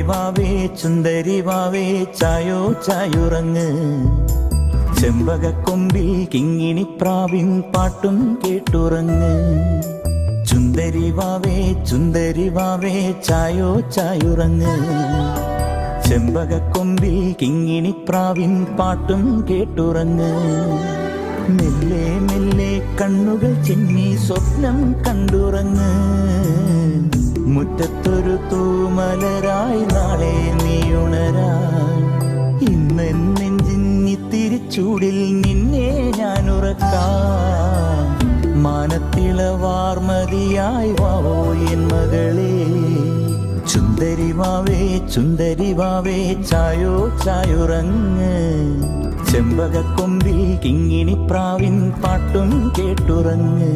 വാവേ ചുന്ദരി വാവേ ചായോ ചായുറങ്ങ് ചെമ്പകക്കൊമ്പിൽ കിങ്ങിണിപ്രാവിൻ പാട്ടും കേട്ടുറങ്ങ് ചുന്ദരി വാവേ ചായോ ചായുറങ്ങ് ചെമ്പകക്കൊമ്പിൽ കിങ്ങിണിപ്രാവിൻ പാട്ടും കേട്ടുറങ്ങ് മെല്ലെ മെല്ലെ കണ്ണുകൾ ചിമ്മി സ്വപ്നം കണ്ടുറങ്ങ് മുറ്റത്തൊരു തൂമലരായി നാളെ നീയുണരാൻ ഇന്ന് നെഞ്ചിന്നിത്തിരി ചൂടിൽ നിന്നെ ഞാൻ ഉറക്കാം മാനത്തിളവാർമതിയായി വാവോ എൻ മകളെ ചുന്ദരി വാവേ ചായോ ചായുറങ്ങ് ചെമ്പകക്കൊമ്പിൽ കിങ്ങിണിപ്രാവിൻ പാട്ടും കേട്ടുറങ്ങ്